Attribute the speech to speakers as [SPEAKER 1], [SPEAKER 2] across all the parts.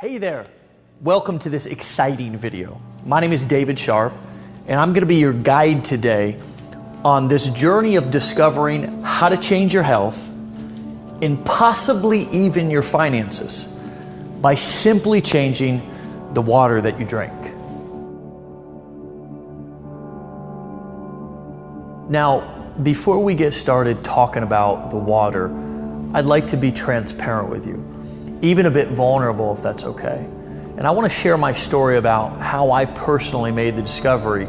[SPEAKER 1] Hey there, welcome to this exciting video. My name is David Sharpe, and I'm going to be your guide today on this journey of discovering how to change your health and possibly even your finances by simply changing the water that you drink. Now, before we get started talking about the water, I'd like to be transparent with you, even a bit vulnerable if that's okay. And I want to share my story about how I personally made the discovery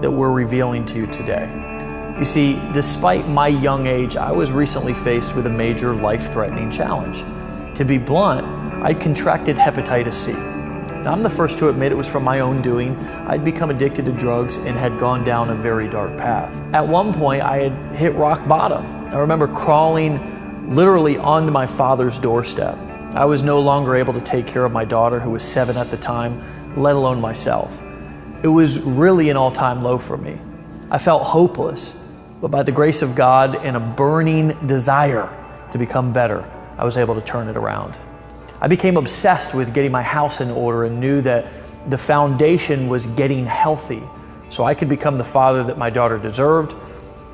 [SPEAKER 1] that we're revealing to you today. You see, despite my young age, I was recently faced with a major life-threatening challenge. To be blunt, I'd contracted hepatitis C. Now, I'm the first to admit it was from my own doing. I'd become addicted to drugs and had gone down a very dark path. At one point, I had hit rock bottom. I remember crawling literally onto my father's doorstep. I was no longer able to take care of my daughter, who was 7 at the time, let alone myself. It was really an all-time low for me. I felt hopeless, but by the grace of God and a burning desire to become better, I was able to turn it around. I became obsessed with getting my house in order and knew that the foundation was getting healthy so I could become the father that my daughter deserved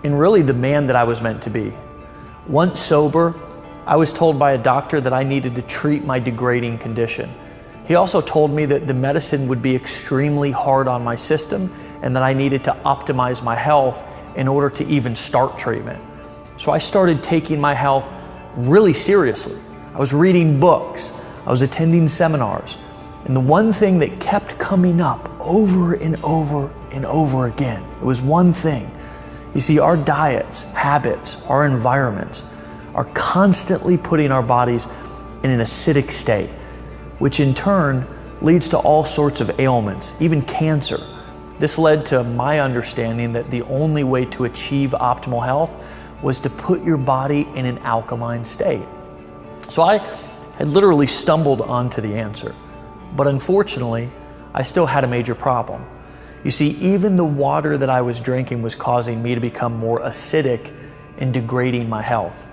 [SPEAKER 1] and really the man that I was meant to be. Once sober, I was told by a doctor that I needed to treat my degrading condition. He also told me that the medicine would be extremely hard on my system and that I needed to optimize my health in order to even start treatment. So I started taking my health really seriously. I was reading books, I was attending seminars, and the one thing that kept coming up over and over and over again, it was one thing. You see, our diets, habits, our environments are constantly putting our bodies in an acidic state, which in turn leads to all sorts of ailments, even cancer. This led to my understanding that the only way to achieve optimal health was to put your body in an alkaline state. So I had literally stumbled onto the answer, but unfortunately, I still had a major problem. You see, even the water that I was drinking was causing me to become more acidic and degrading my health.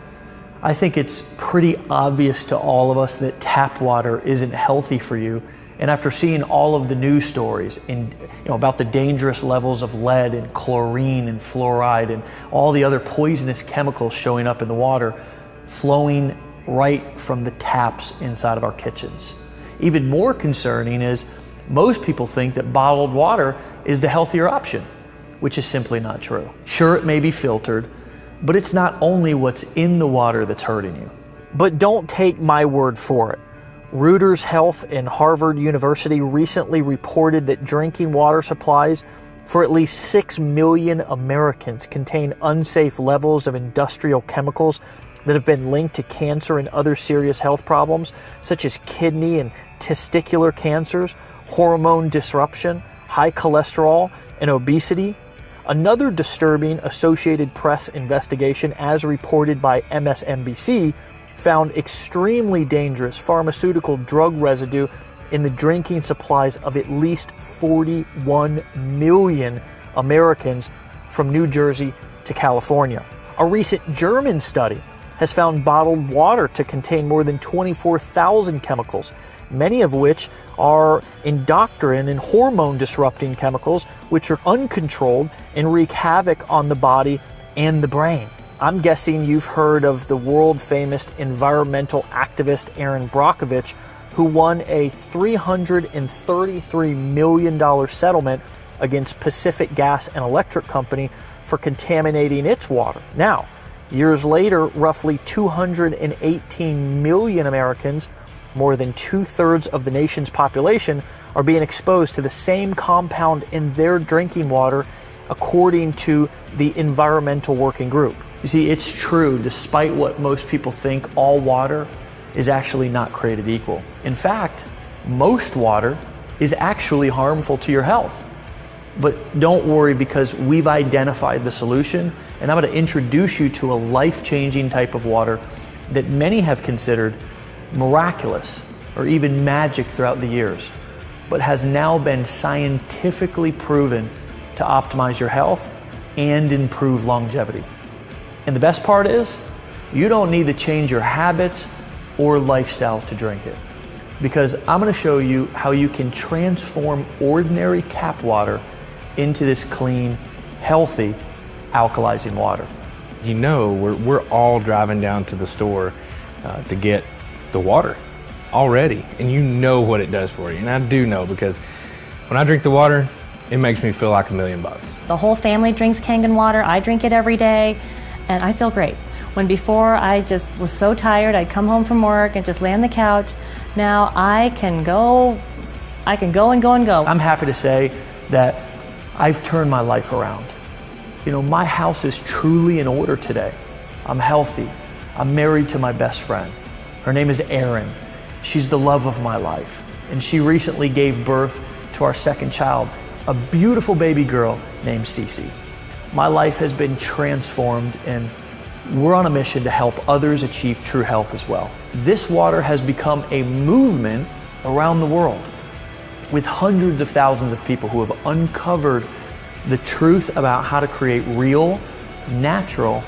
[SPEAKER 1] I think it's pretty obvious to all of us that tap water isn't healthy for you. And after seeing all of the news stories about the dangerous levels of lead and chlorine and fluoride and all the other poisonous chemicals showing up in the water, flowing right from the taps inside of our kitchens. Even more concerning is most people think that bottled water is the healthier option, which is simply not true. Sure, it may be filtered, but it's not only what's in the water that's hurting you. But don't take my word for it. Reuters Health and Harvard University recently reported that drinking water supplies for at least 6 million Americans contain unsafe levels of industrial chemicals that have been linked to cancer and other serious health problems, such as kidney and testicular cancers, hormone disruption, high cholesterol, and obesity. Another disturbing Associated Press investigation, as reported by MSNBC, found extremely dangerous pharmaceutical drug residue in the drinking supplies of at least 41 million Americans from New Jersey to California. A recent German study has found bottled water to contain more than 24,000 chemicals, many of which are endocrine and hormone-disrupting chemicals, which are uncontrolled and wreak havoc on the body and the brain. I'm guessing you've heard of the world-famous environmental activist Erin Brockovich, who won a $333 million settlement against Pacific Gas and Electric Company for contaminating its water. Now, years later, roughly 218 million Americans, more than 2/3 of the nation's population, are being exposed to the same compound in their drinking water, according to the Environmental Working Group. You see, it's true, despite what most people think, all water is actually not created equal. In fact, most water is actually harmful to your health. But don't worry, because we've identified the solution, and I'm going to introduce you to a life-changing type of water that many have considered miraculous or even magic throughout the years, but has now been scientifically proven to optimize your health and improve longevity. And the best part is, you don't need to change your habits or lifestyles to drink it. because I'm going to show you how you can transform ordinary tap water into this clean, healthy, alkalizing water.
[SPEAKER 2] You know, we're all driving down to the store to get the water already, and you know what it does for you. And I do know, because when I drink the water, it makes me feel like $1,000,000.
[SPEAKER 3] The whole family drinks Kangen water. I drink it every day, and I feel great. When before I just was so tired, I'd come home from work and just lay on the couch. Now I can go and go and go.
[SPEAKER 1] I'm happy to say that I've turned my life around. You know, my house is truly in order today. I'm healthy. I'm married to my best friend. Her name is Erin. She's the love of my life. And she recently gave birth to our second child, a beautiful baby girl named Cece. My life has been transformed, and we're on a mission to help others achieve true health as well. This water has become a movement around the world, with hundreds of thousands of people who have uncovered the truth about how to create real, natural,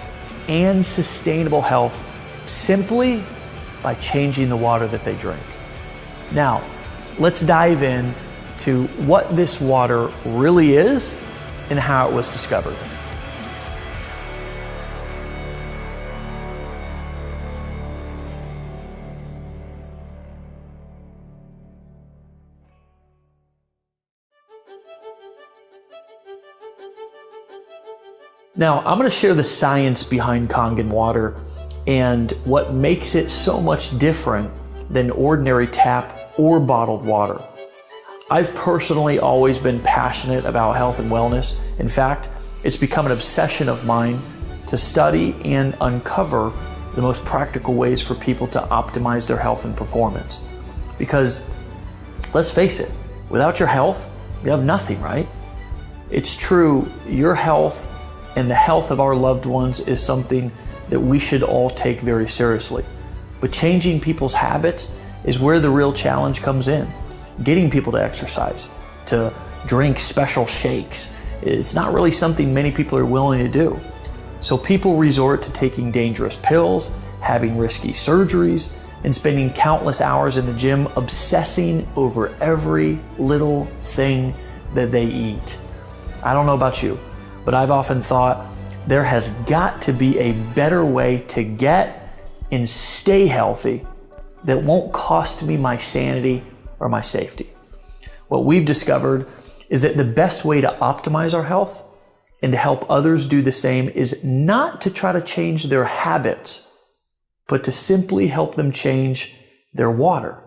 [SPEAKER 1] and sustainable health simply by changing the water that they drink. Now, let's dive in to what this water really is and how it was discovered. Now, I'm going to share the science behind Kangen water and what makes it so much different than ordinary tap or bottled water. I've personally always been passionate about health and wellness. In fact, it's become an obsession of mine to study and uncover the most practical ways for people to optimize their health and performance. Because let's face it, without your health, you have nothing, right? It's true, your health and the health of our loved ones is something that we should all take very seriously. But changing people's habits is where the real challenge comes in. Getting people to exercise, to drink special shakes, it's not really something many people are willing to do. So people resort to taking dangerous pills, having risky surgeries, and spending countless hours in the gym obsessing over every little thing that they eat. I don't know about you, but I've often thought there has got to be a better way to get and stay healthy that won't cost me my sanity or my safety. What we've discovered is that the best way to optimize our health and to help others do the same is not to try to change their habits, but to simply help them change their water.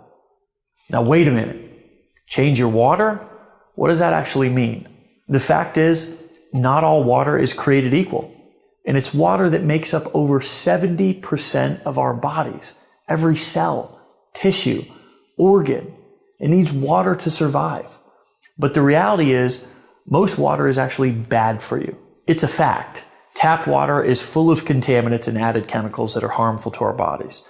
[SPEAKER 1] Now, wait a minute. Change your water? What does that actually mean? The fact is, not all water is created equal. And it's water that makes up over 70% of our bodies. Every cell, tissue, organ, it needs water to survive. But the reality is, most water is actually bad for you. It's a fact. Tap water is full of contaminants and added chemicals that are harmful to our bodies.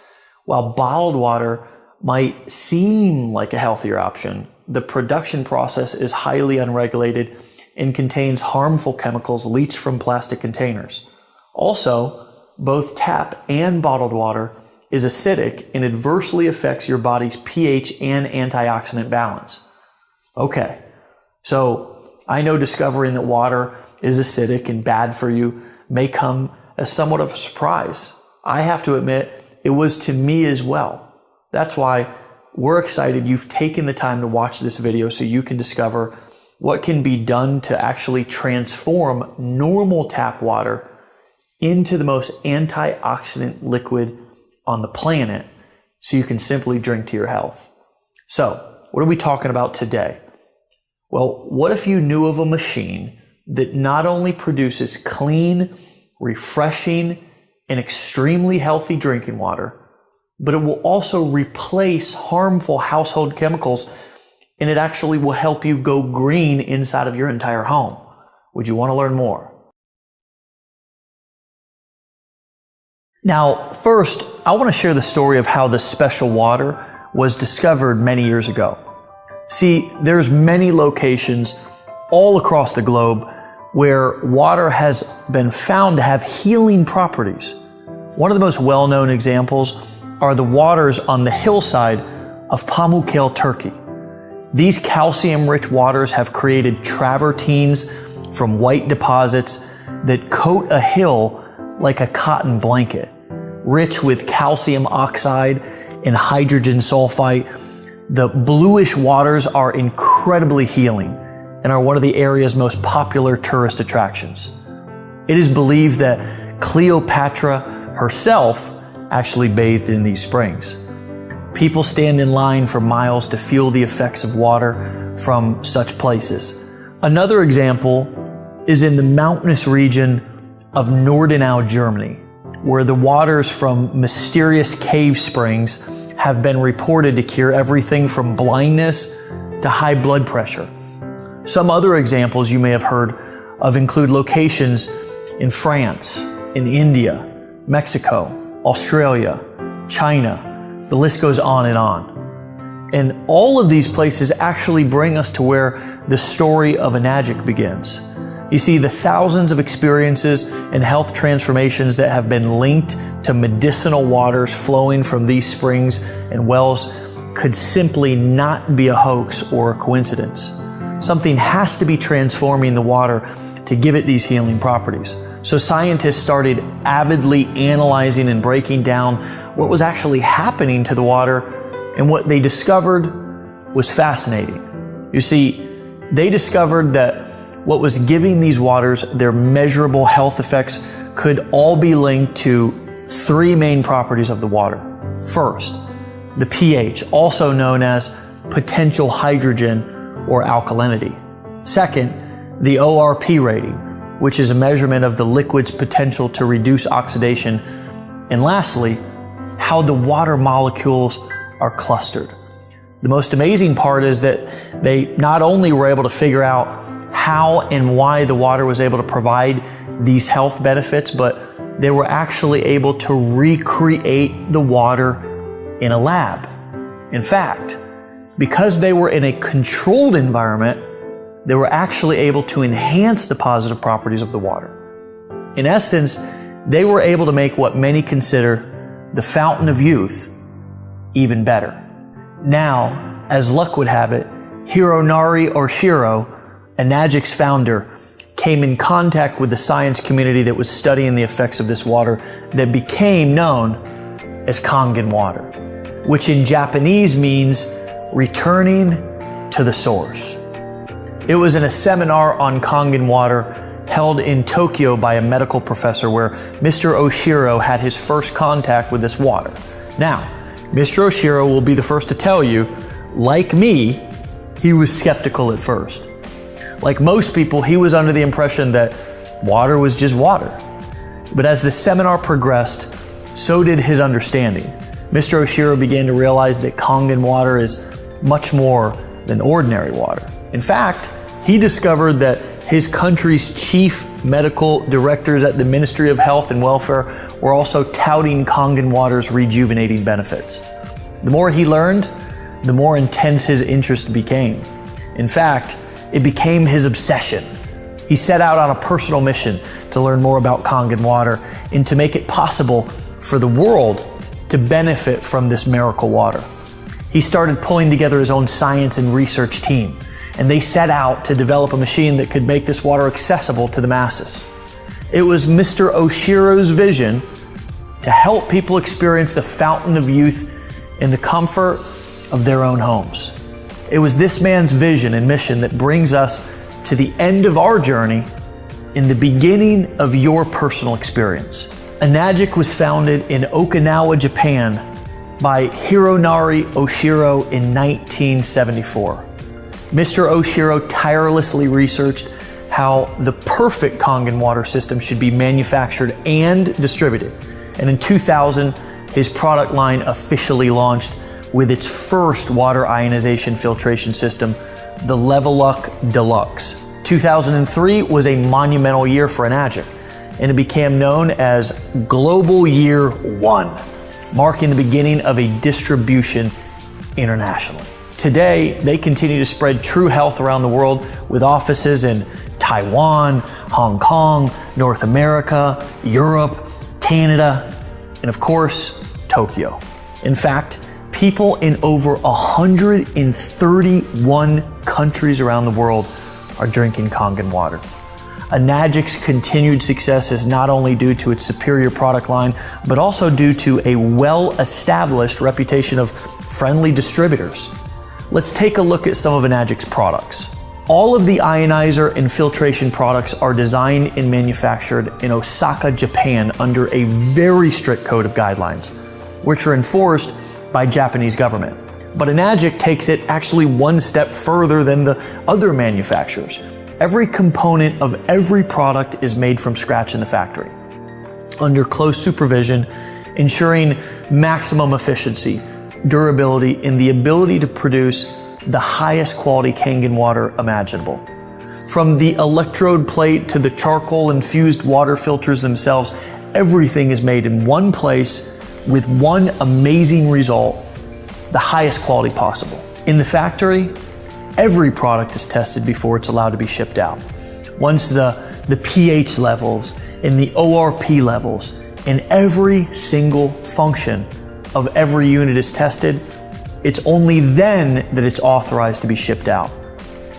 [SPEAKER 1] While bottled water might seem like a healthier option, the production process is highly unregulated and contains harmful chemicals leached from plastic containers. Also, both tap and bottled water is acidic and adversely affects your body's pH and antioxidant balance. Okay, so I know discovering that water is acidic and bad for you may come as somewhat of a surprise. I have to admit, it was to me as well. That's why we're excited you've taken the time to watch this video so you can discover what can be done to actually transform normal tap water into the most antioxidant liquid on the planet so you can simply drink to your health. So, what are we talking about today? Well, what if you knew of a machine that not only produces clean, refreshing, and extremely healthy drinking water, but it will also replace harmful household chemicals, and it actually will help you go green inside of your entire home? Would you want to learn more? Now, first, I want to share the story of how this special water was discovered many years ago. See, there's many locations all across the globe where water has been found to have healing properties. One of the most well-known examples are the waters on the hillside of Pamukkale, Turkey. These calcium-rich waters have created travertines from white deposits that coat a hill like a cotton blanket, rich with calcium oxide and hydrogen sulfite. The bluish waters are incredibly healing and are one of the area's most popular tourist attractions. It is believed that Cleopatra herself actually bathed in these springs. People stand in line for miles to feel the effects of water from such places. Another example is in the mountainous region of Nordenau, Germany, where the waters from mysterious cave springs have been reported to cure everything from blindness to high blood pressure. Some other examples you may have heard of include locations in France, in India, Mexico, Australia, China. The list goes on and on. And all of these places actually bring us to where the story of Enagic begins. You see, the thousands of experiences and health transformations that have been linked to medicinal waters flowing from these springs and wells could simply not be a hoax or a coincidence. Something has to be transforming the water to give it these healing properties. So scientists started avidly analyzing and breaking down what was actually happening to the water, and what they discovered was fascinating. You see, they discovered that what was giving these waters their measurable health effects could all be linked to three main properties of the water. First, the pH, also known as potential hydrogen or alkalinity. Second, the ORP rating, which is a measurement of the liquid's potential to reduce oxidation. And lastly, how the water molecules are clustered. The most amazing part is that they not only were able to figure out how and why the water was able to provide these health benefits, but they were actually able to recreate the water in a lab. In fact, because they were in a controlled environment, they were actually able to enhance the positive properties of the water. In essence, they were able to make what many consider the fountain of youth even better. Now, as luck would have it, Hironari Oshiro, Enagic's founder, came in contact with the science community that was studying the effects of this water that became known as Kangen Water, which in Japanese means returning to the source. It was in a seminar on Kangen Water held in Tokyo by a medical professor where Mr. Oshiro had his first contact with this water. Now, Mr. Oshiro will be the first to tell you, like me, he was skeptical at first. Like most people, he was under the impression that water was just water. But as the seminar progressed, so did his understanding. Mr. Oshiro began to realize that Kangen water is much more than ordinary water. In fact, he discovered that his country's chief medical directors at the Ministry of Health and Welfare were also touting Kangen water's rejuvenating benefits. The more he learned, the more intense his interest became. In fact, it became his obsession. He set out on a personal mission to learn more about Kangen water and to make it possible for the world to benefit from this miracle water. He started pulling together his own science and research team, and they set out to develop a machine that could make this water accessible to the masses. It was Mr. Oshiro's vision to help people experience the fountain of youth in the comfort of their own homes. It was this man's vision and mission that brings us to the end of our journey in the beginning of your personal experience. Enagic was founded in Okinawa, Japan by Hironari Oshiro in 1974. Mr. Oshiro tirelessly researched how the perfect Kangen water system should be manufactured and distributed. And in 2000, his product line officially launched with its first water ionization filtration system, the Leveluck Deluxe. 2003 was a monumental year for Enagic, and it became known as Global Year 1, marking the beginning of a distribution internationally. Today, they continue to spread true health around the world with offices in Taiwan, Hong Kong, North America, Europe, Canada, and of course, Tokyo. In fact, People in over 131 countries around the world are drinking Kangen water. Enagic's continued success is not only due to its superior product line, but also due to a well-established reputation of friendly distributors. Let's take a look at some of Enagic's products. All of the ionizer and filtration products are designed and manufactured in Osaka, Japan under a very strict code of guidelines, which are enforced by Japanese government. But Enagic takes it actually one step further than the other manufacturers. Every component of every product is made from scratch in the factory, under close supervision, ensuring maximum efficiency, durability, and the ability to produce the highest quality Kangen water imaginable. From the electrode plate to the charcoal infused water filters themselves, everything is made in one place with one amazing result, the highest quality possible. In the factory, every product is tested before it's allowed to be shipped out. Once the pH levels and the ORP levels and every single function of every unit is tested, it's only then that it's authorized to be shipped out.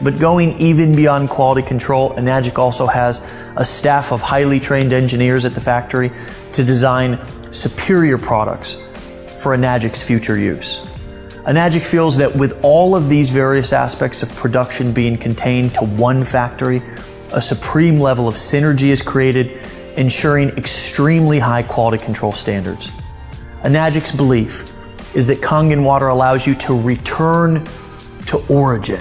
[SPEAKER 1] But going even beyond quality control, Enagic also has a staff of highly trained engineers at the factory to design superior products for Enagic's future use. Enagic feels that with all of these various aspects of production being contained to one factory, a supreme level of synergy is created, ensuring extremely high quality control standards. Enagic's belief is that Kangen water allows you to return to origin,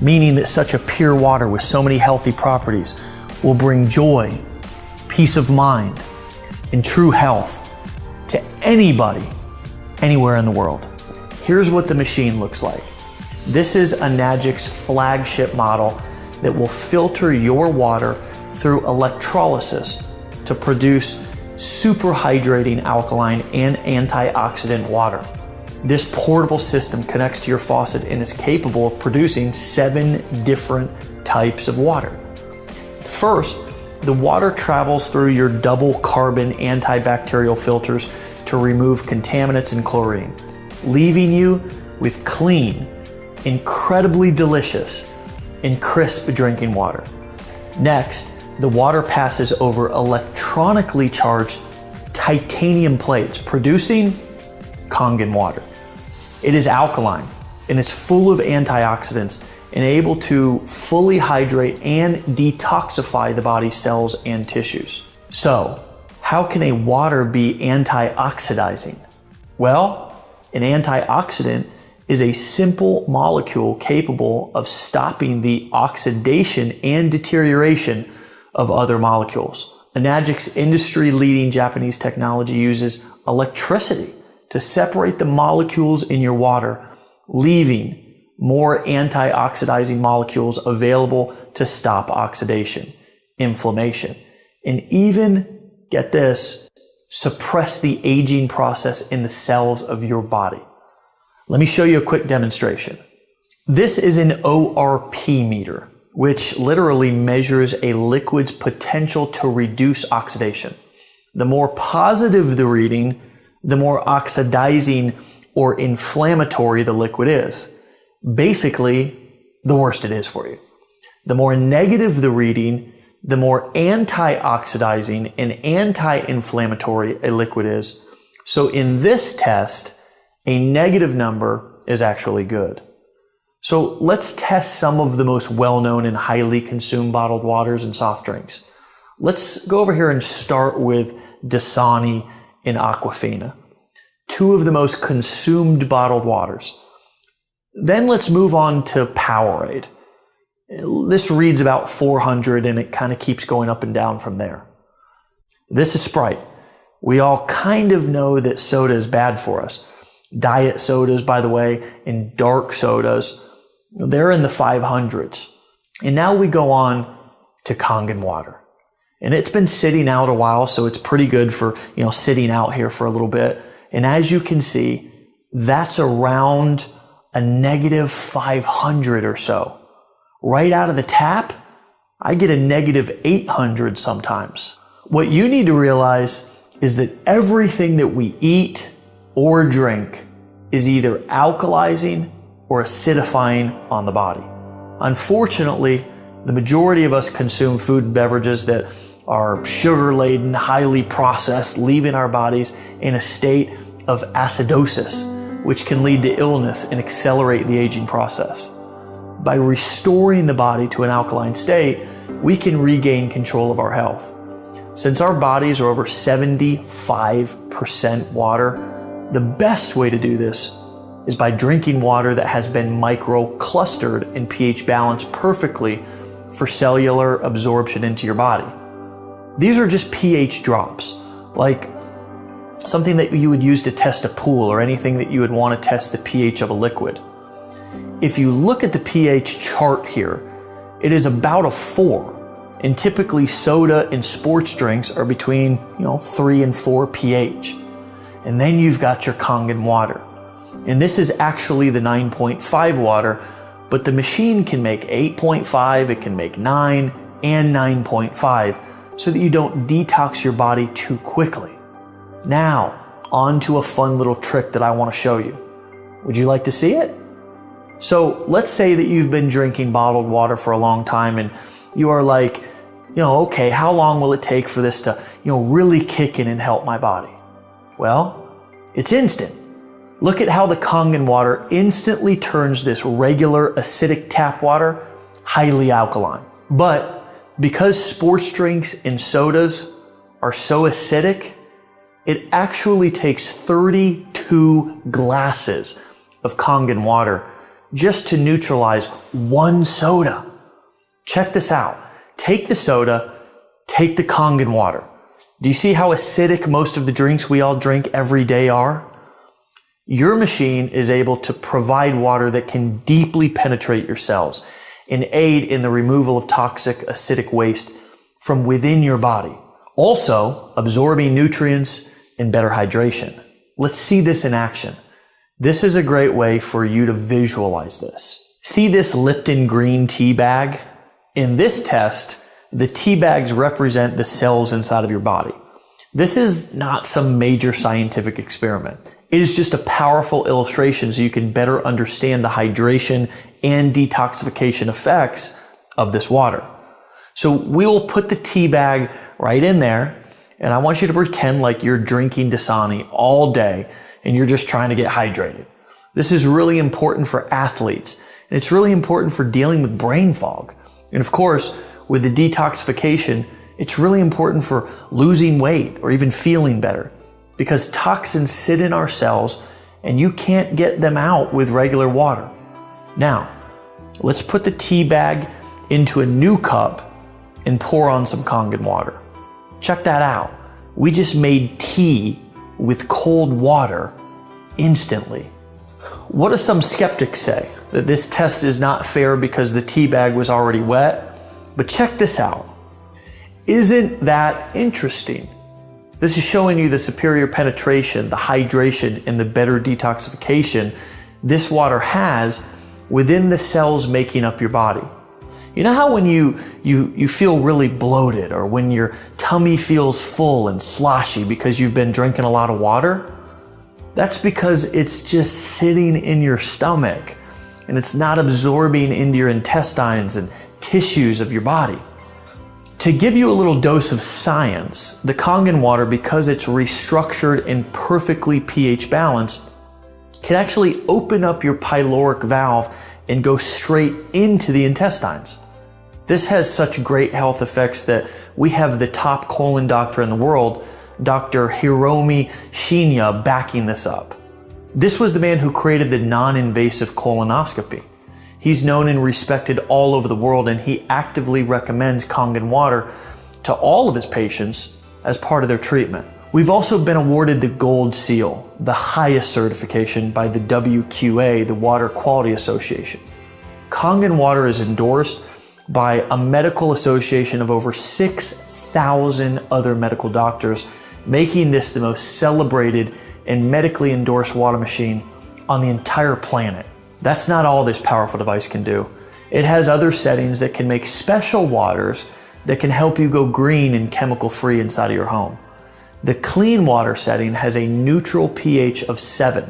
[SPEAKER 1] meaning that such a pure water with so many healthy properties will bring joy, peace of mind, and true health to anybody, anywhere in the world. Here's what the machine looks like. This is Enagic's flagship model that will filter your water through electrolysis to produce super hydrating alkaline and antioxidant water. This portable system connects to your faucet and is capable of producing 7 different types of water. First, the water travels through your double carbon antibacterial filters to remove contaminants and chlorine, leaving you with clean, incredibly delicious, and crisp drinking water. Next, the water passes over electronically charged titanium plates, producing Kangen water. It is alkaline and it's full of antioxidants and able to fully hydrate and detoxify the body's cells and tissues. So, how can a water be antioxidizing? Well, an antioxidant is a simple molecule capable of stopping the oxidation and deterioration of other molecules. Enagic's industry-leading Japanese technology uses electricity to separate the molecules in your water, leaving more antioxidizing molecules available to stop oxidation, inflammation, and even, get this, suppress the aging process in the cells of your body. Let me show you a quick demonstration. This is an ORP meter, which literally measures a liquid's potential to reduce oxidation. The more positive the reading, the more oxidizing or inflammatory the liquid is. Basically, the worse it is for you. The more negative the reading, the more antioxidizing and anti-inflammatory a liquid is. So in this test, a negative number is actually good. So let's test some of the most well-known and highly consumed bottled waters and soft drinks. Let's go over here and start with Dasani and Aquafina, 2 of the most consumed bottled waters. Then let's move on to Powerade. This reads about 400 and it kind of keeps going up and down from there. This is Sprite. We all kind of know that soda is bad for us. Diet sodas, by the way, and dark sodas, they're in the 500s. And now we go on to Kangen water. And it's been sitting out a while, so it's pretty good for, sitting out here for a little bit. And as you can see, that's around a negative 500 or so. Right out of the tap, I get a negative 800 sometimes. What you need to realize is that everything that we eat or drink is either alkalizing or acidifying on the body. Unfortunately, the majority of us consume food and beverages that are sugar-laden, highly processed, leaving our bodies in a state of acidosis, which can lead to illness and accelerate the aging process. By restoring the body to an alkaline state, we can regain control of our health. Since our bodies are over 75% water, the best way to do this is by drinking water that has been micro-clustered and pH balanced perfectly for cellular absorption into your body. These are just pH drops, like something that you would use to test a pool or anything that you would want to test the pH of a liquid. If you look at the pH chart here, it is about a 4. And typically soda and sports drinks are between 3 and 4 pH. And then you've got your Kangen water. And this is actually the 9.5 water, but the machine can make 8.5, it can make 9 and 9.5 so that you don't detox your body too quickly. Now, on to a fun little trick that I want to show you. Would you like to see it? So let's say that you've been drinking bottled water for a long time and you are like, okay, how long will it take for this to, really kick in and help my body? Well, it's instant. Look at how the Kangen water instantly turns this regular acidic tap water highly alkaline. But because sports drinks and sodas are so acidic, it actually takes 32 glasses of Kangen water just to neutralize one soda. Check this out. Take the soda, take the Kangen water. Do you see how acidic most of the drinks we all drink every day are? Your machine is able to provide water that can deeply penetrate your cells and aid in the removal of toxic acidic waste from within your body, also absorbing nutrients and better hydration. Let's see this in action. This is a great way for you to visualize this. See this Lipton green tea bag? In this test, the tea bags represent the cells inside of your body. This is not some major scientific experiment. It is just a powerful illustration so you can better understand the hydration and detoxification effects of this water. So we will put the tea bag right in there, and I want you to pretend like you're drinking Dasani all day and you're just trying to get hydrated. This is really important for athletes, and it's really important for dealing with brain fog. And of course, with the detoxification, it's really important for losing weight or even feeling better, because toxins sit in our cells and you can't get them out with regular water. Now, let's put the tea bag into a new cup and pour on some Kangen water. Check that out. We just made tea with cold water instantly. What do some skeptics say? That this test is not fair because the tea bag was already wet? But check this out. Isn't that interesting? This is showing you the superior penetration, the hydration, and the better detoxification this water has within the cells making up your body. You know how when you feel really bloated, or when your tummy feels full and sloshy because you've been drinking a lot of water? That's because it's just sitting in your stomach and it's not absorbing into your intestines and tissues of your body. To give you a little dose of science, the Kangen water, because it's restructured and perfectly pH balanced, can actually open up your pyloric valve and go straight into the intestines. This has such great health effects that we have the top colon doctor in the world, Dr. Hiromi Shinya, backing this up. This was the man who created the non-invasive colonoscopy. He's known and respected all over the world, and he actively recommends Kangen water to all of his patients as part of their treatment. We've also been awarded the Gold Seal, the highest certification by the WQA, the Water Quality Association. Kangen water is endorsed by a medical association of over 6,000 other medical doctors, making this the most celebrated and medically endorsed water machine on the entire planet. That's not all this powerful device can do. It has other settings that can make special waters that can help you go green and chemical free inside of your home. The clean water setting has a neutral pH of 7.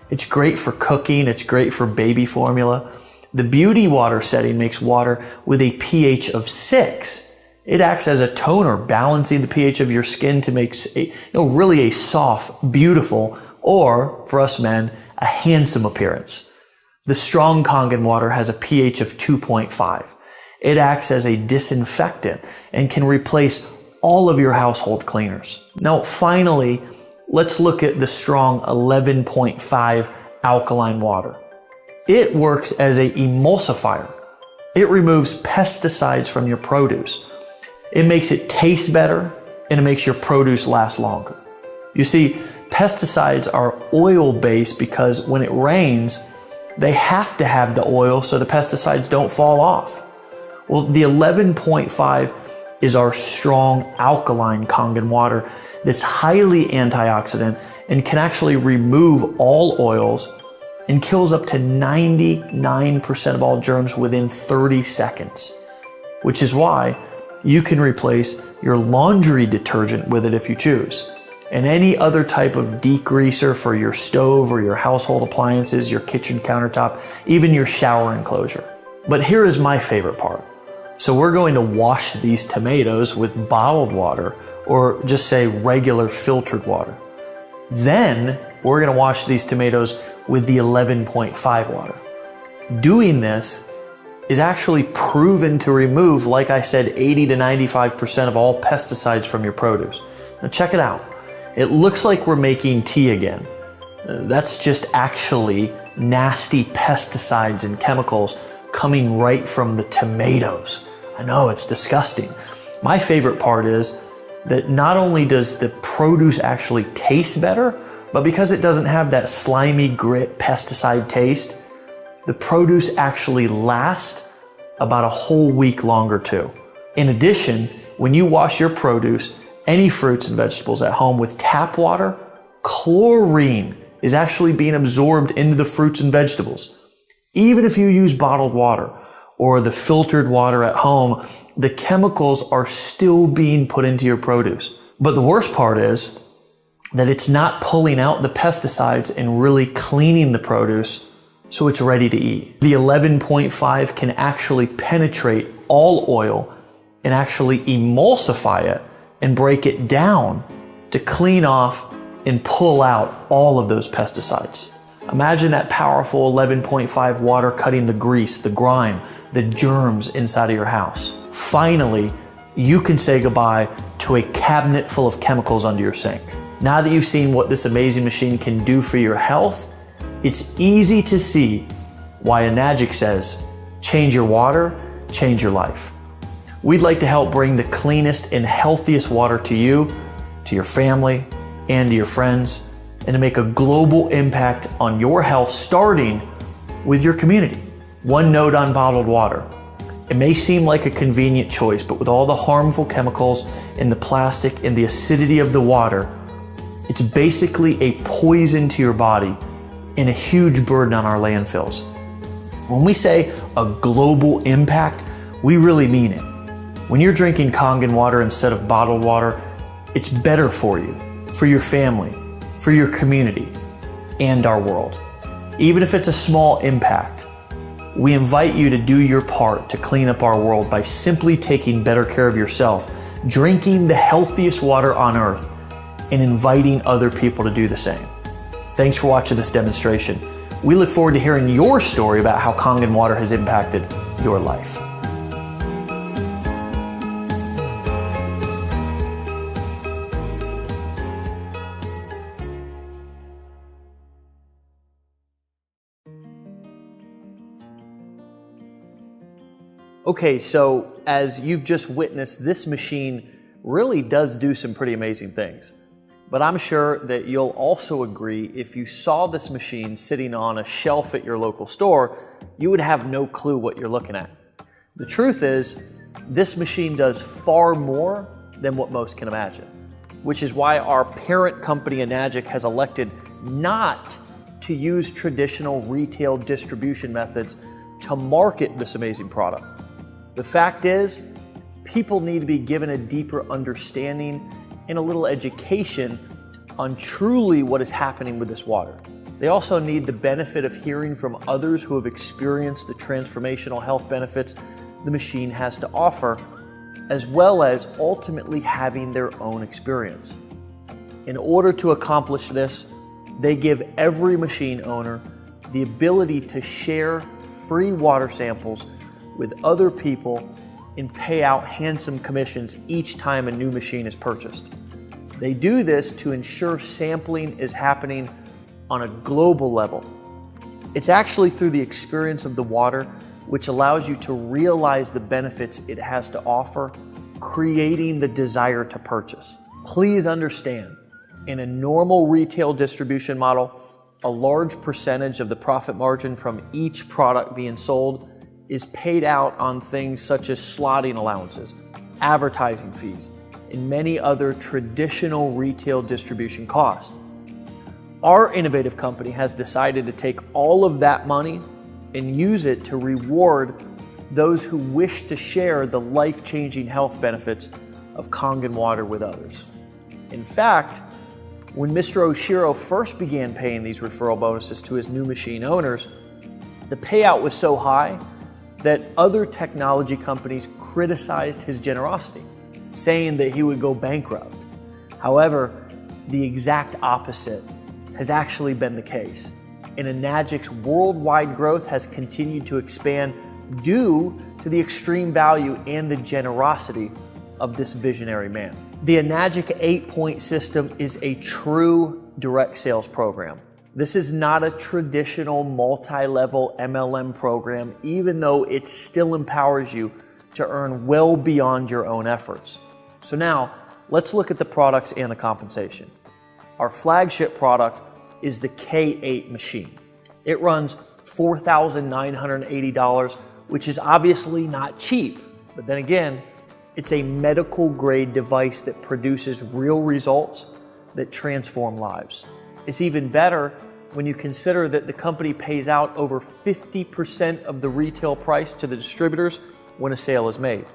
[SPEAKER 1] It's great for cooking, it's great for baby formula. The beauty water setting makes water with a pH of 6. It acts as a toner, balancing the pH of your skin to make really a soft, beautiful, or for us men, a handsome appearance. The strong Kangen water has a pH of 2.5. It acts as a disinfectant and can replace all of your household cleaners. Now, finally, let's look at the strong 11.5 alkaline water. It works as an emulsifier. It removes pesticides from your produce. It makes it taste better, and it makes your produce last longer. You see, pesticides are oil-based because when it rains, they have to have the oil so the pesticides don't fall off. Well, the 11.5 is our strong alkaline Kangen water that's highly antioxidant and can actually remove all oils and kills up to 99% of all germs within 30 seconds, which is why you can replace your laundry detergent with it if you choose, and any other type of degreaser for your stove or your household appliances, your kitchen countertop, even your shower enclosure. But here is my favorite part. So we're going to wash these tomatoes with bottled water, or just say regular filtered water. Then we're going to wash these tomatoes with the 11.5 water. Doing this is actually proven to remove, like I said, 80 to 95% of all pesticides from your produce. Now check it out. It looks like we're making tea again. That's just actually nasty pesticides and chemicals coming right from the tomatoes. I know, it's disgusting. My favorite part is that not only does the produce actually taste better, but because it doesn't have that slimy grit pesticide taste, the produce actually lasts about a whole week longer too. In addition, when you wash your produce, any fruits and vegetables at home with tap water, chlorine is actually being absorbed into the fruits and vegetables. Even if you use bottled water or the filtered water at home, the chemicals are still being put into your produce. But the worst part is that it's not pulling out the pesticides and really cleaning the produce so it's ready to eat. The 11.5 can actually penetrate all oil and actually emulsify it and break it down to clean off and pull out all of those pesticides. Imagine that powerful 11.5 water cutting the grease, the grime, the germs inside of your house. Finally, you can say goodbye to a cabinet full of chemicals under your sink. Now that you've seen what this amazing machine can do for your health, it's easy to see why Enagic says, change your water, change your life. We'd like to help bring the cleanest and healthiest water to you, to your family, and to your friends, and to make a global impact on your health, starting with your community. One note on bottled water. It may seem like a convenient choice, but with all the harmful chemicals in the plastic and the acidity of the water, it's basically a poison to your body and a huge burden on our landfills. When we say a global impact, we really mean it. When you're drinking Kangen water instead of bottled water, it's better for you, for your family, for your community, and our world. Even if it's a small impact, we invite you to do your part to clean up our world by simply taking better care of yourself, drinking the healthiest water on earth, and inviting other people to do the same. Thanks for watching this demonstration. We look forward to hearing your story about how Kangen water has impacted your life. Okay, so as you've just witnessed, this machine really does do some pretty amazing things. But I'm sure that you'll also agree, if you saw this machine sitting on a shelf at your local store, you would have no clue what you're looking at. The truth is, this machine does far more than what most can imagine, which is why our parent company Enagic has elected not to use traditional retail distribution methods to market this amazing product. The fact is, people need to be given a deeper understanding and a little education on truly what is happening with this water. They also need the benefit of hearing from others who have experienced the transformational health benefits the machine has to offer, as well as ultimately having their own experience. In order to accomplish this, they give every machine owner the ability to share free water samples with other people and pay out handsome commissions each time a new machine is purchased. They do this to ensure sampling is happening on a global level. It's actually through the experience of the water which allows you to realize the benefits it has to offer, creating the desire to purchase. Please understand, in a normal retail distribution model, a large percentage of the profit margin from each product being sold is paid out on things such as slotting allowances, advertising fees, and many other traditional retail distribution costs. Our innovative company has decided to take all of that money and use it to reward those who wish to share the life-changing health benefits of Kangen water with others. In fact, when Mr. Oshiro first began paying these referral bonuses to his new machine owners, the payout was so high that other technology companies criticized his generosity, saying that he would go bankrupt. However, the exact opposite has actually been the case, and Enagic's worldwide growth has continued to expand due to the extreme value and the generosity of this visionary man. The Enagic 8-point system is a true direct sales program. This is not a traditional multi-level MLM program, even though it still empowers you to earn well beyond your own efforts. So now, let's look at the products and the compensation. Our flagship product is the K8 machine. It runs $4,980, which is obviously not cheap, but then again, it's a medical grade device that produces real results that transform lives. It's even better when you consider that the company pays out over 50% of the retail price to the distributors when a sale is made.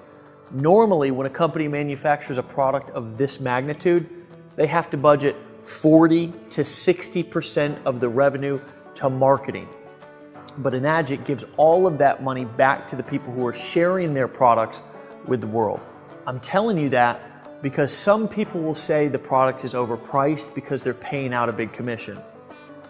[SPEAKER 1] Normally, when a company manufactures a product of this magnitude, they have to budget 40 to 60% of the revenue to marketing. But Enagic gives all of that money back to the people who are sharing their products with the world. I'm telling you that because some people will say the product is overpriced because they're paying out a big commission.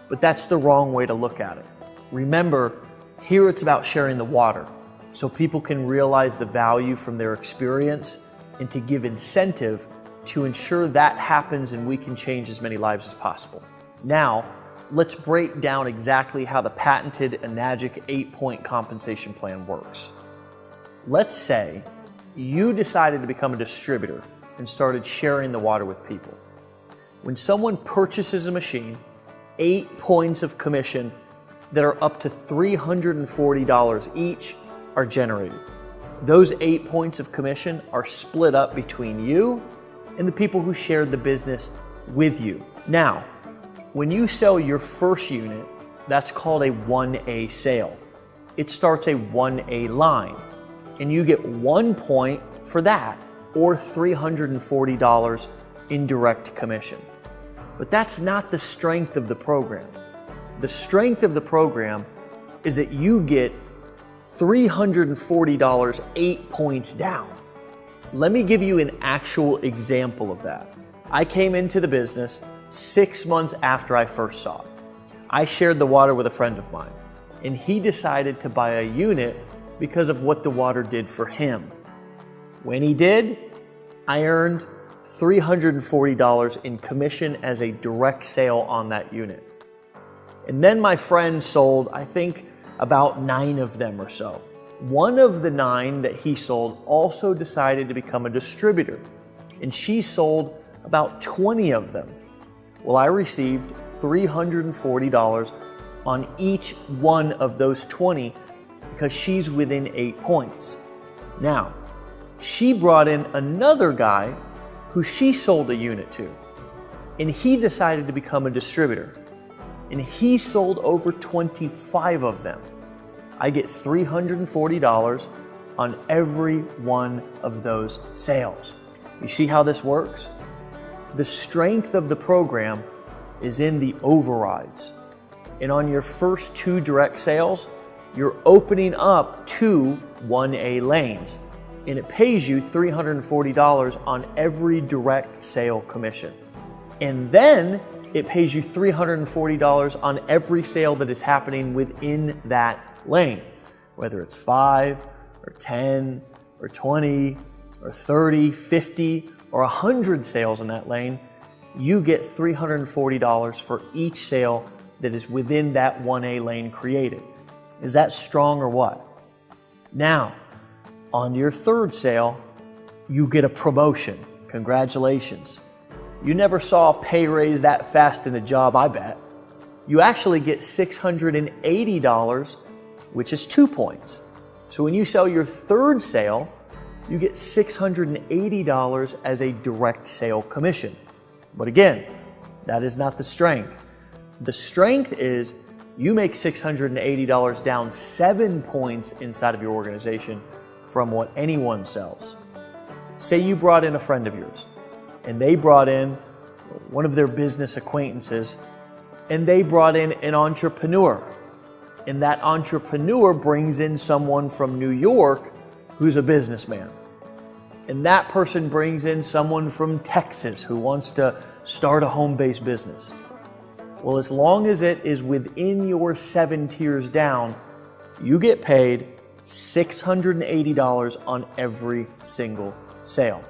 [SPEAKER 1] But that's the wrong way to look at it. Remember, here it's about sharing the water so people can realize the value from their experience and to give incentive to ensure that happens and we can change as many lives as possible. Now, let's break down exactly how the patented Enagic 8-point compensation plan works. Let's say you decided to become a distributor and started sharing the water with people. When someone purchases a machine, 8 points of commission that are up to $340 each are generated. Those 8 points of commission are split up between you and the people who shared the business with you. Now, when you sell your first unit, that's called a 1A sale. It starts a 1A line, and you get 1 point for that, or $340 in direct commission. But that's not the strength of the program. The strength of the program is that you get $340 8 points down. Let me give you an actual example of that. I came into the business 6 months after I first saw it. I shared the water with a friend of mine, and he decided to buy a unit because of what the water did for him. When he did, I earned $340 in commission as a direct sale on that unit. And then my friend sold, I think, about 9 of them or so. One of the 9 that he sold also decided to become a distributor, and she sold about 20 of them. Well, I received $340 on each one of those 20 because she's within 8 points. Now, she brought in another guy who she sold a unit to, and he decided to become a distributor, and he sold over 25 of them. I get $340 on every one of those sales. You see how this works? The strength of the program is in the overrides. And on your first 2 direct sales, you're opening up 2 1A lanes. And it pays you $340 on every direct sale commission. And then it pays you $340 on every sale that is happening within that lane, whether it's 5 or 10 or 20 or 30, 50 or 100 sales in that lane. You get $340 for each sale that is within that 1A lane created. Is that strong or what? Now, on your 3rd sale, you get a promotion. Congratulations. You never saw a pay raise that fast in a job, I bet. You actually get $680, which is 2 points. So when you sell your 3rd sale, you get $680 as a direct sale commission. But again, that is not the strength. The strength is you make $680 down 7 points inside of your organization from what anyone sells. Say you brought in a friend of yours and they brought in one of their business acquaintances and they brought in an entrepreneur. And that entrepreneur brings in someone from New York who's a businessman. And that person brings in someone from Texas who wants to start a home-based business. Well, as long as it is within your 7 tiers down, you get paid $680 on every single sale.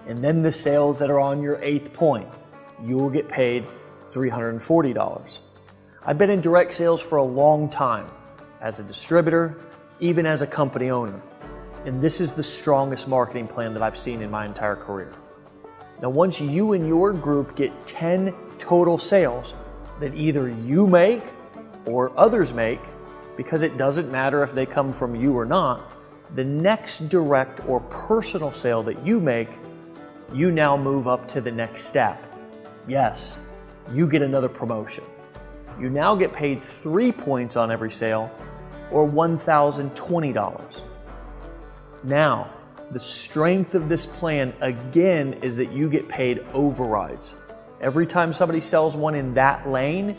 [SPEAKER 1] And then the sales that are on your 8th point, you will get paid $340. I've been in direct sales for a long time, as a distributor, even as a company owner. And this is the strongest marketing plan that I've seen in my entire career. Now, once you and your group get 10 total sales that either you make or others make, because it doesn't matter if they come from you or not, the next direct or personal sale that you make, you now move up to the next step. Yes, you get another promotion. You now get paid 3 points on every sale, or $1,020. Now, the strength of this plan, again, is that you get paid overrides. Every time somebody sells one in that lane,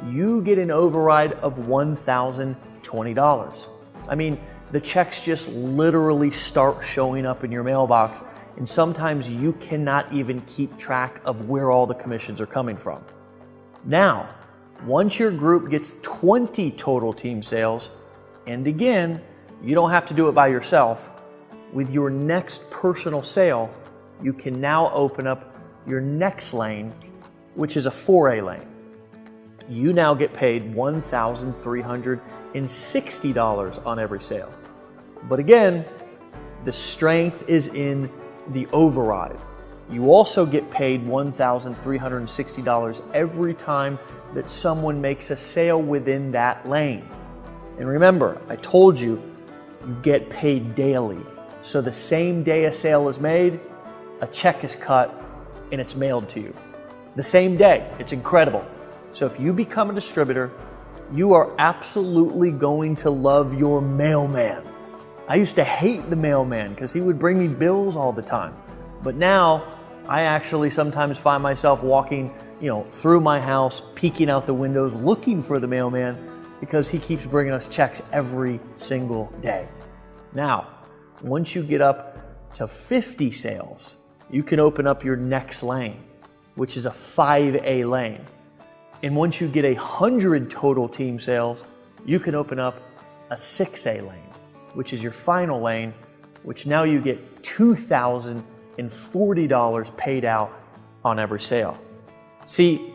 [SPEAKER 1] you get an override of $1,020. I mean, the checks just literally start showing up in your mailbox, and sometimes you cannot even keep track of where all the commissions are coming from. Now, once your group gets 20 total team sales, and again, you don't have to do it by yourself, with your next personal sale, you can now open up your next lane, which is a 4A lane. You now get paid $1,360 on every sale. But again, the strength is in the override. You also get paid $1,360 every time that someone makes a sale within that lane. And remember, I told you, you get paid daily. So the same day a sale is made, a check is cut and it's mailed to you. The same day. It's incredible. So if you become a distributor, you are absolutely going to love your mailman. I used to hate the mailman because he would bring me bills all the time. But now I actually sometimes find myself walking, through my house, peeking out the windows, looking for the mailman because he keeps bringing us checks every single day. Now, once you get up to 50 sales, you can open up your next lane, which is a 5A lane. And once you get 100 total team sales, you can open up a 6A lane, which is your final lane, which now you get $2,040 paid out on every sale. See,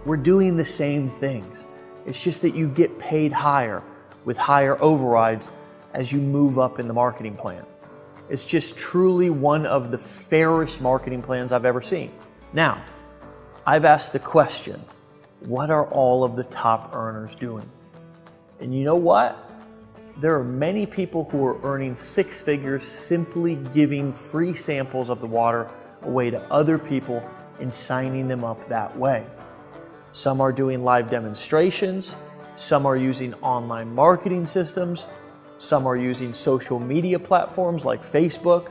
[SPEAKER 1] we're doing the same things. It's just that you get paid higher with higher overrides as you move up in the marketing plan. It's just truly one of the fairest marketing plans I've ever seen. Now, I've asked the question, what are all of the top earners doing? And you know what? There are many people who are earning 6 figures simply giving free samples of the water away to other people and signing them up that way. Some are doing live demonstrations, some are using online marketing systems, some are using social media platforms like Facebook.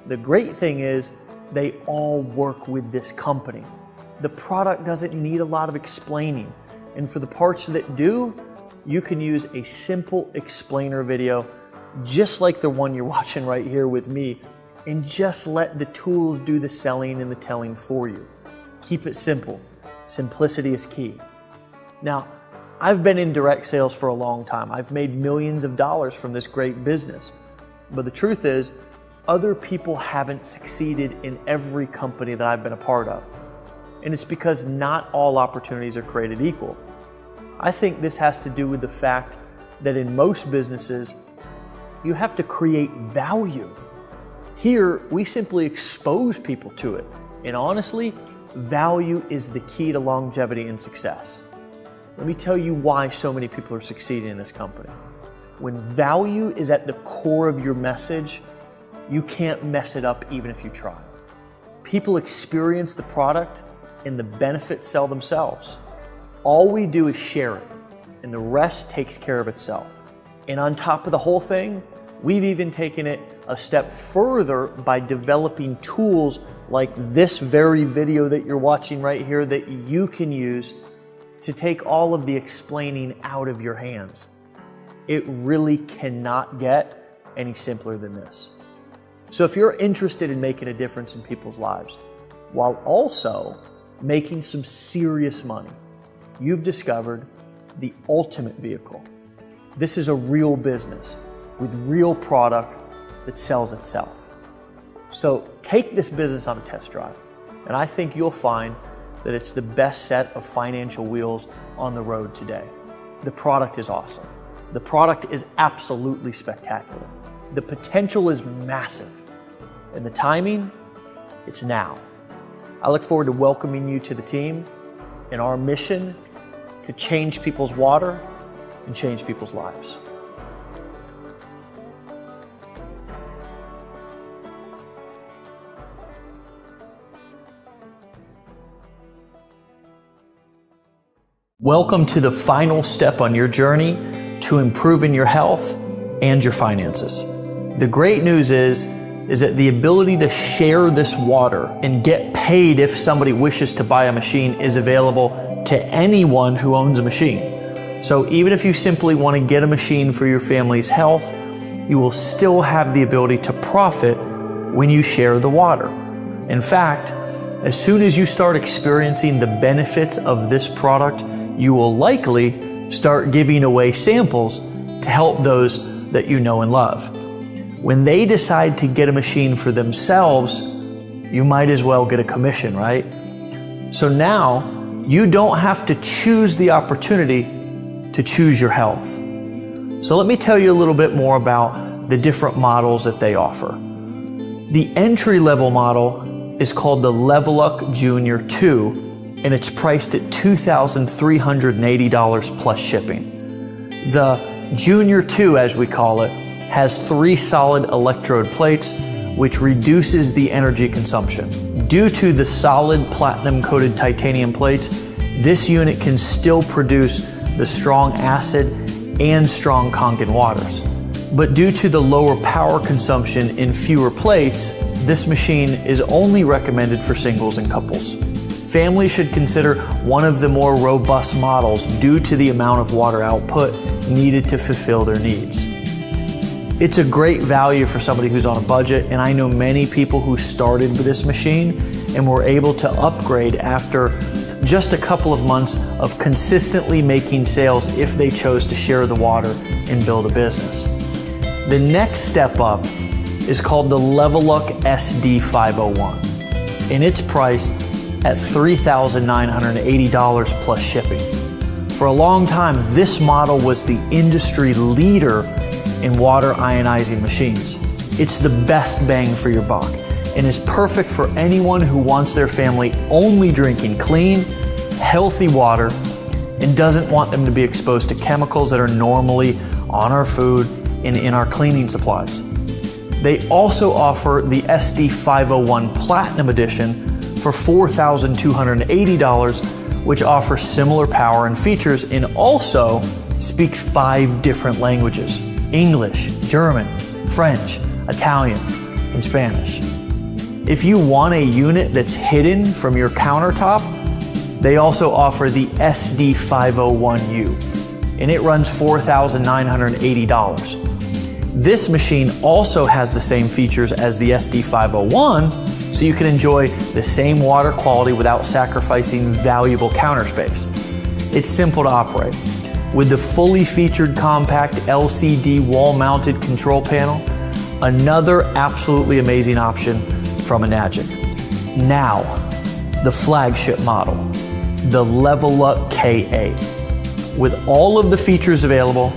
[SPEAKER 1] The great thing is they all work with this company. The product doesn't need a lot of explaining. And for the parts that do, you can use a simple explainer video, just like the one you're watching right here with me, and just let the tools do the selling and the telling for you. Keep it simple. Simplicity is key. Now, I've been in direct sales for a long time. I've made millions of dollars from this great business. But the truth is, other people haven't succeeded in every company that I've been a part of. And it's because not all opportunities are created equal. I think this has to do with the fact that in most businesses, you have to create value. Here, we simply expose people to it. And honestly, value is the key to longevity and success. Let me tell you why so many people are succeeding in this company. When value is at the core of your message, you can't mess it up even if you try. People experience the product and the benefits sell themselves. All we do is share it, and the rest takes care of itself. And on top of the whole thing, we've even taken it a step further by developing tools like this very video that you're watching right here that you can use to take all of the explaining out of your hands. It really cannot get any simpler than this. So if you're interested in making a difference in people's lives, while also making some serious money, you've discovered the ultimate vehicle. This is a real business with real product that sells itself. So take this business on a test drive, and I think you'll find that it's the best set of financial wheels on the road today. The product is awesome. The product is absolutely spectacular. The potential is massive. And the timing, it's now. I look forward to welcoming you to the team in our mission to change people's water and change people's lives. Welcome to the final step on your journey to improving your health and your finances. The great news is that the ability to share this water and get paid if somebody wishes to buy a machine is available to anyone who owns a machine. So even if you simply want to get a machine for your family's health, you will still have the ability to profit when you share the water. In fact, as soon as you start experiencing the benefits of this product, you will likely start giving away samples to help those that you know and love. When they decide to get a machine for themselves, you might as well get a commission, right? So now you don't have to choose the opportunity to choose your health. So let me tell you a little bit more about the different models that they offer. The entry-level model is called the Level Up Junior 2, and it's priced at $2,380 plus shipping. The Junior 2, as we call it, has 3 solid electrode plates, which reduces the energy consumption. Due to the solid platinum-coated titanium plates, this unit can still produce the strong acid and strong Kangen waters. But due to the lower power consumption in fewer plates, this machine is only recommended for singles and couples. Families should consider one of the more robust models due to the amount of water output needed to fulfill their needs. It's a great value for somebody who's on a budget, and I know many people who started with this machine and were able to upgrade after just a couple of months of consistently making sales if they chose to share the water and build a business. The next step up is called the Level Up SD501, and it's priced at $3,980 plus shipping. For a long time, this model was the industry leader in water ionizing machines. It's the best bang for your buck and is perfect for anyone who wants their family only drinking clean, healthy water and doesn't want them to be exposed to chemicals that are normally on our food and in our cleaning supplies. They also offer the SD501 Platinum Edition for $4,280, which offers similar power and features and also speaks 5 different languages: English, German, French, Italian, and Spanish. If you want a unit that's hidden from your countertop, They also offer the SD501U, and it runs $4,980. This machine also has the same features as the SD501, so you can enjoy the same water quality without sacrificing valuable counter space. It's simple to operate. With the fully featured compact LCD wall-mounted control panel, another absolutely amazing option from Enagic. Now, the flagship model, the Level Up K8. With all of the features available,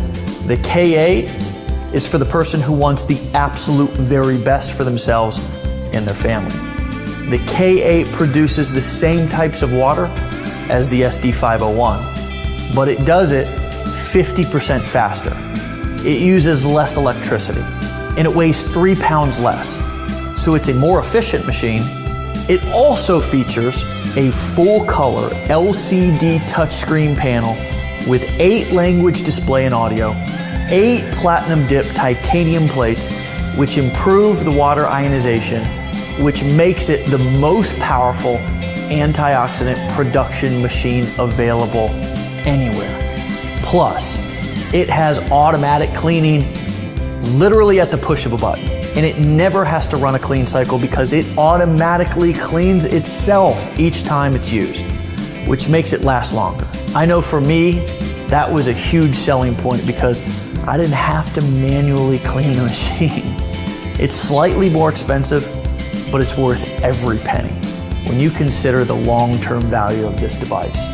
[SPEAKER 1] the K8 is for the person who wants the absolute very best for themselves and their family. The K8 produces the same types of water as the SD501, but it does it 50% faster. It uses less electricity, and it weighs 3 pounds less. So it's a more efficient machine. It also features a full-color LCD touchscreen panel with 8-language display and audio, 8 platinum-dipped titanium plates, which improve the water ionization, which makes it the most powerful antioxidant production machine available anywhere. Plus, it has automatic cleaning literally at the push of a button, and it never has to run a clean cycle because it automatically cleans itself each time it's used, which makes it last longer. I know for me, that was a huge selling point because I didn't have to manually clean the machine. It's slightly more expensive, but it's worth every penny when you consider the long-term value of this device.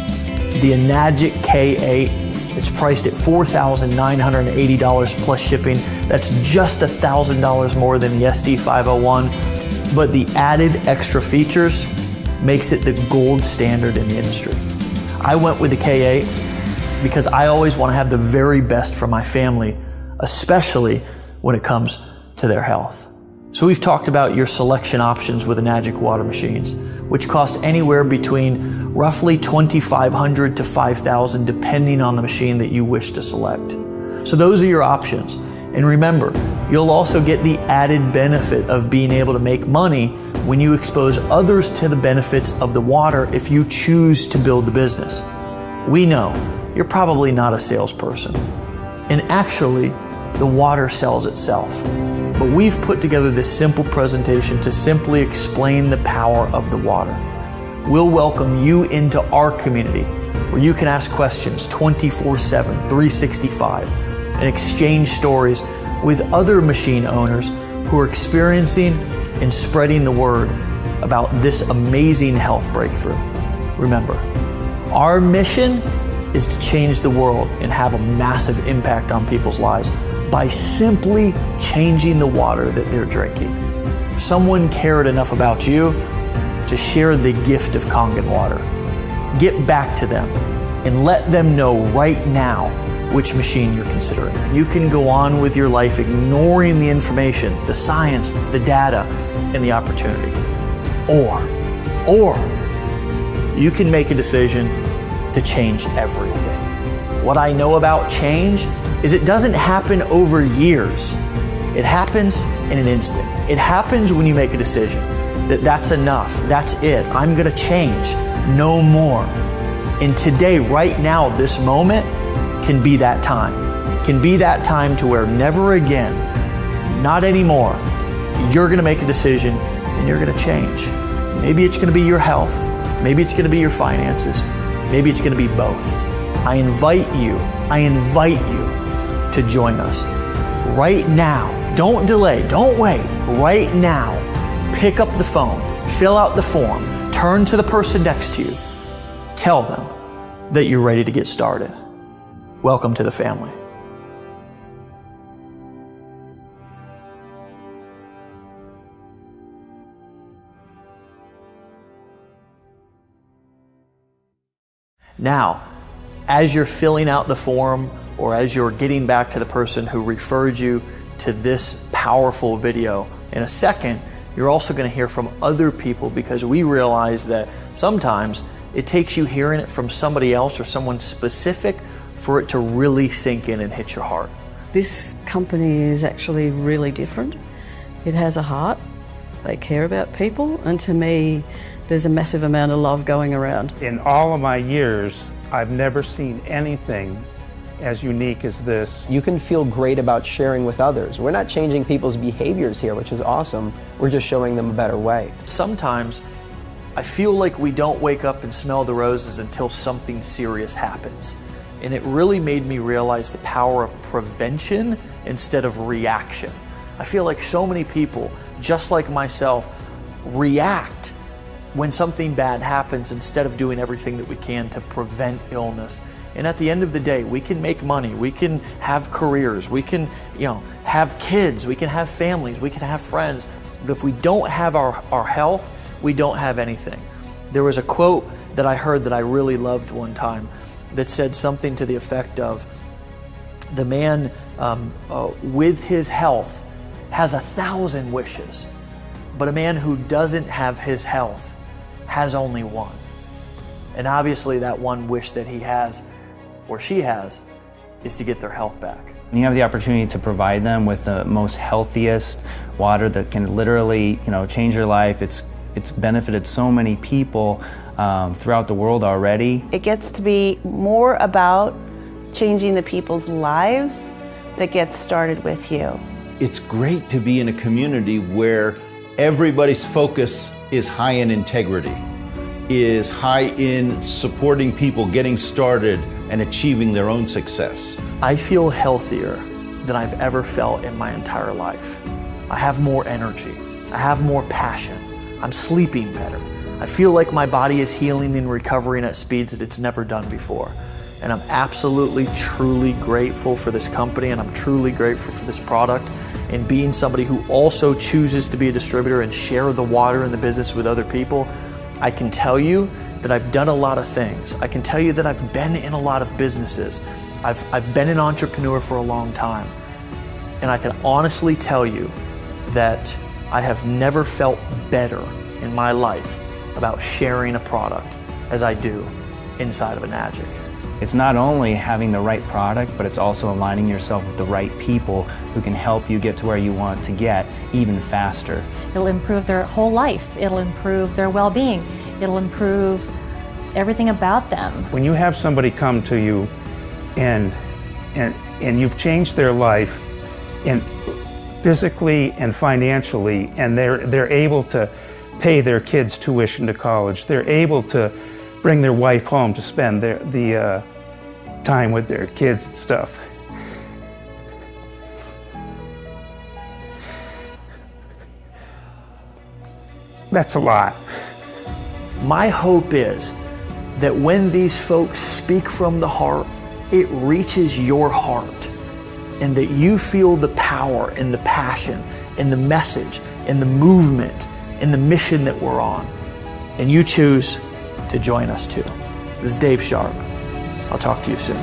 [SPEAKER 1] The Enagic K8 is priced at $4,980 plus shipping. That's just $1,000 more than the SD501, but the added extra features makes it the gold standard in the industry. I went with the K8 because I always want to have the very best for my family, especially when it comes to their health. So we've talked about your selection options with Enagic water machines, which cost anywhere between roughly $2,500 to $5,000 depending on the machine that you wish to select. So those are your options. And remember, you'll also get the added benefit of being able to make money when you expose others to the benefits of the water if you choose to build the business. We know you're probably not a salesperson, and actually, the water sells itself. But we've put together this simple presentation to simply explain the power of the water. We'll welcome you into our community where you can ask questions 24/7, 365, and exchange stories with other machine owners who are experiencing and spreading the word about this amazing health breakthrough. Remember, our mission is to change the world and have a massive impact on people's lives by simply changing the water that they're drinking. Someone cared enough about you to share the gift of Kangen water. Get back to them and let them know right now which machine you're considering. You can go on with your life ignoring the information, the science, the data, and the opportunity. Or you can make a decision to change everything. What I know about change is it doesn't happen over years. It happens in an instant. It happens when you make a decision that that's enough, that's it, I'm gonna change, no more. And today, right now, this moment can be that time. Can be that time to where never again, not anymore, you're gonna make a decision and you're gonna change. Maybe it's gonna be your health, maybe it's gonna be your finances, maybe it's gonna be both. I invite you to join us right now. Don't delay, don't wait, right now. Pick up the phone, fill out the form, turn to the person next to you, tell them that you're ready to get started. Welcome to the family. Now, as you're filling out the form or as you're getting back to the person who referred you to this powerful video, in a second, you're also going to hear from other people because we realize that sometimes it takes you hearing it from somebody else or someone specific for it to really sink in and hit your heart.
[SPEAKER 4] This company is actually really different. It has a heart. They care about people, and to me, there's a massive amount of love going around.
[SPEAKER 5] In all of my years, I've never seen anything as unique as this.
[SPEAKER 6] You can feel great about sharing with others. We're not changing people's behaviors here, which is awesome. We're just showing them a better way.
[SPEAKER 1] Sometimes I feel like we don't wake up and smell the roses until something serious happens. And it really made me realize the power of prevention instead of reaction. I feel like so many people, just like myself, react when something bad happens instead of doing everything that we can to prevent illness. And at the end of the day, we can make money, we can have careers, we can, have kids, we can have families, we can have friends. But if we don't have our health, we don't have anything. There was a quote that I heard that I really loved one time that said something to the effect of, the man with his health has 1,000 wishes, but a man who doesn't have his health has only one. And obviously that one wish that he has, or she has, is to get their health back.
[SPEAKER 7] When you have the opportunity to provide them with the most healthiest water that can literally, change your life, it's benefited so many people throughout the world already.
[SPEAKER 8] It gets to be more about changing the people's lives that gets started with you.
[SPEAKER 9] It's great to be in a community where everybody's focus is high in integrity, is high in supporting people getting started and achieving their own success.
[SPEAKER 1] I feel healthier than I've ever felt in my entire life. I have more energy. I have more passion. I'm sleeping better. I feel like my body is healing and recovering at speeds that it's never done before. And I'm absolutely, truly grateful for this company, and I'm truly grateful for this product. And being somebody who also chooses to be a distributor and share the water and the business with other people, I can tell you that I've done a lot of things. I can tell you that I've been in a lot of businesses. I've been an entrepreneur for a long time. And I can honestly tell you that I have never felt better in my life about sharing a product as I do inside of Enagic.
[SPEAKER 7] It's not only having the right product, but it's also aligning yourself with the right people who can help you get to where you want to get even faster.
[SPEAKER 3] It'll improve their whole life. It'll improve their well-being. It'll improve everything about them.
[SPEAKER 5] When you have somebody come to you and you've changed their life and physically and financially, and they're able to pay their kids' tuition to college, they're able to bring their wife home to spend the time with their kids and stuff. That's a lot.
[SPEAKER 1] My hope is that when these folks speak from the heart, it reaches your heart, and that you feel the power and the passion and the message and the movement and the mission that we're on, and you choose to join us too. This is Dave Sharpe. I'll talk to you soon.